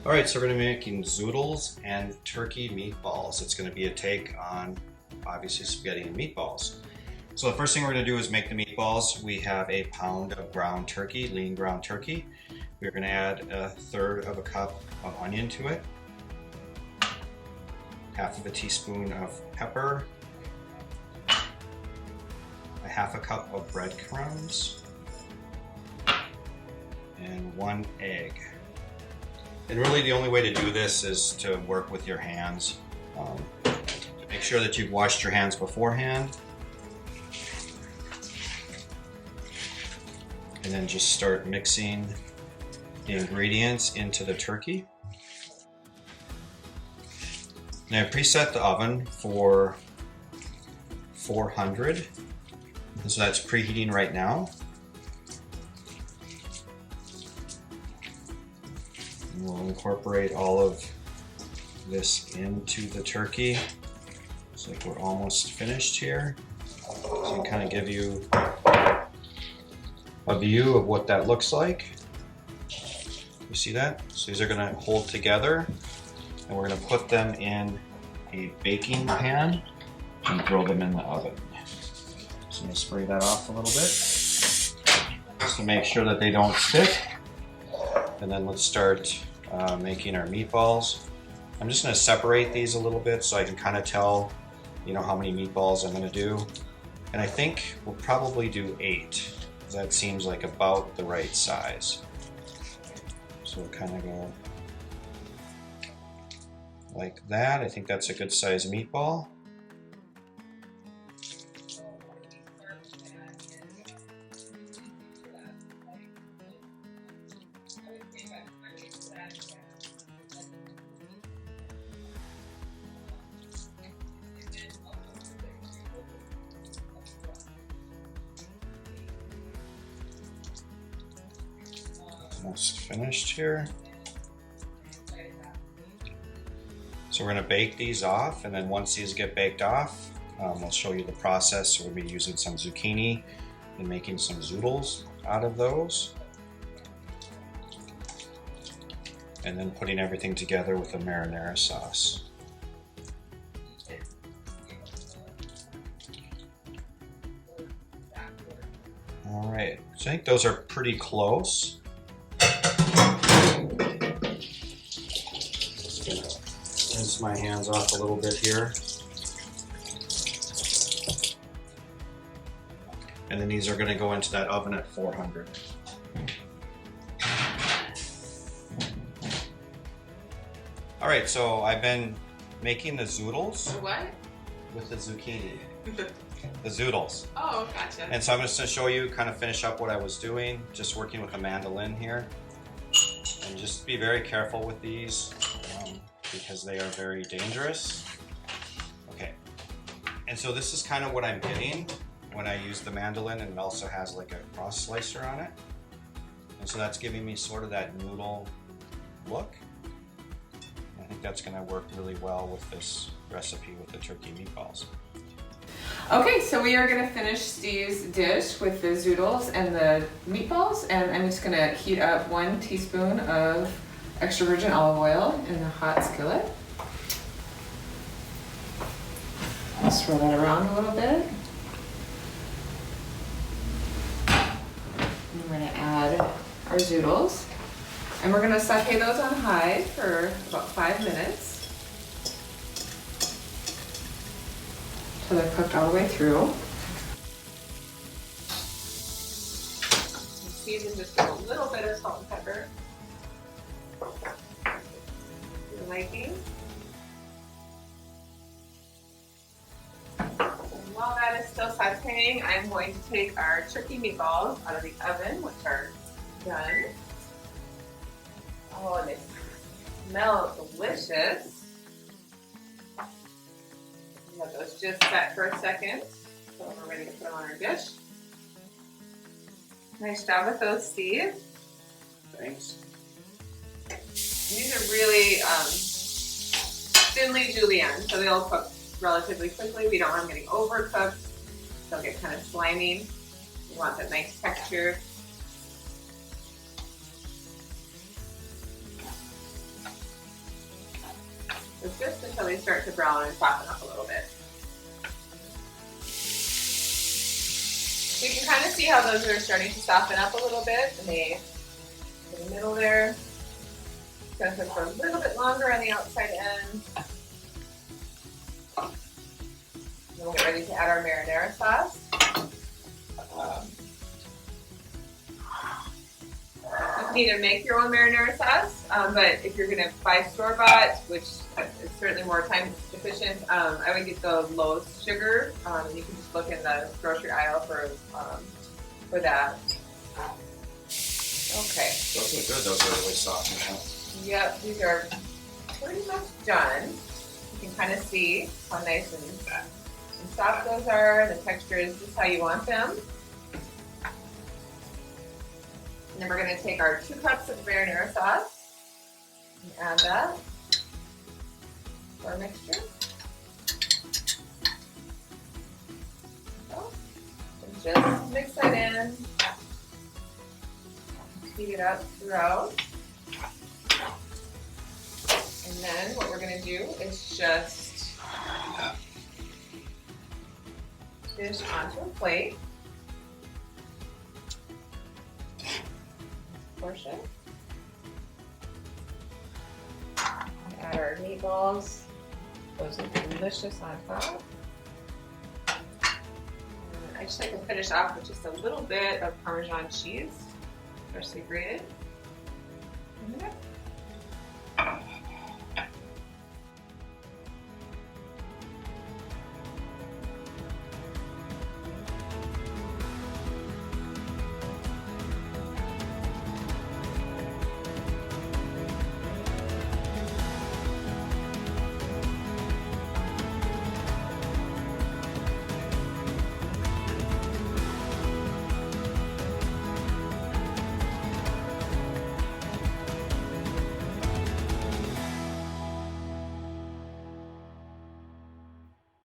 All right, so we're gonna be making zoodles and turkey meatballs. It's gonna be a take on, obviously, spaghetti and meatballs. So the first thing we're gonna do is make the meatballs. We have a pound of ground turkey, lean ground turkey. We're gonna add 1/3 of a cup of onion to it, 1/2 teaspoon of pepper, 1/2 cup of breadcrumbs, and 1 egg. And really the only way to do this is to work with your hands. Make sure that you've washed your hands beforehand. And then just start mixing the ingredients into the turkey. Now I preset the oven for 400. And so that's preheating right now. We'll incorporate all of this into the turkey. Looks like we're almost finished here. So I kind of give you a view of what that looks like. You see that? So these are going to hold together, and we're going to put them in a baking pan and throw them in the oven. So I'm going to spray that off a little bit just to make sure that they don't stick. And then let's start making our meatballs. I'm just going to separate these a little bit so I can kind of tell, how many meatballs I'm going to do. And I think we'll probably do 8. That seems like about the right size. So we'll kind of go like that. I think that's a good size meatball. Almost finished here. So we're going to bake these off, and then once these get baked off, we'll show you the process. So we'll be using some zucchini and making some zoodles out of those, and then putting everything together with a marinara sauce. All right, so I think those are pretty close. Rinse my hands off a little bit here. And then these are going to go into that oven at 400. All right, so I've been making the zoodles. What? With the zucchini. The zoodles. Oh, gotcha. And so I'm just going to show you, kind of finish up what I was doing, just working with a mandolin here. And just be very careful with these because they are very dangerous. Okay. And so this is kind of what I'm getting when I use the mandolin, and it also has like a cross slicer on it. And so that's giving me sort of that noodle look. And I think that's going to work really well with this recipe with the turkey meatballs. Okay, so we are gonna finish Steve's dish with the zoodles and the meatballs, and I'm just gonna heat up 1 teaspoon of extra virgin olive oil in the hot skillet. Swirl that around a little bit. And we're gonna add our zoodles, and we're gonna saute those on high for about 5 minutes. So they're cooked all the way through. Season just with a little bit of salt and pepper. Your liking. And while that is still sauteing, I'm going to take our turkey meatballs out of the oven, which are done. Oh, and they smell delicious. Let those just set for a second, so we're ready to put them on our dish. Nice job with those, Steve. Thanks. And these are really thinly julienne, so they'll cook relatively quickly. We don't want them getting overcooked. They'll get kind of slimy. We want that nice texture. just until they start to brown and soften up a little bit. So you can kind of see how those are starting to soften up a little bit, and they in the middle there. It's going to cook for a little bit longer on the outside end. Then we'll get ready to add our marinara sauce. You can either make your own marinara sauce, but if you're going to buy store-bought, which is certainly more time efficient, I would get the low sugar. You can just look in the grocery aisle for that. Okay. Those look good. Those are really soft now. Yep, these are pretty much done. You can kind of see how nice and soft those are. The texture is just how you want them. And then we're going to take our 2 cups of marinara sauce and add that to our mixture. So, and just mix that in. Heat it up throughout. And then what we're going to do is just dish onto a plate. Portion. Add our meatballs. Those look delicious on top. And I just like to finish off with just a little bit of Parmesan cheese, freshly grated.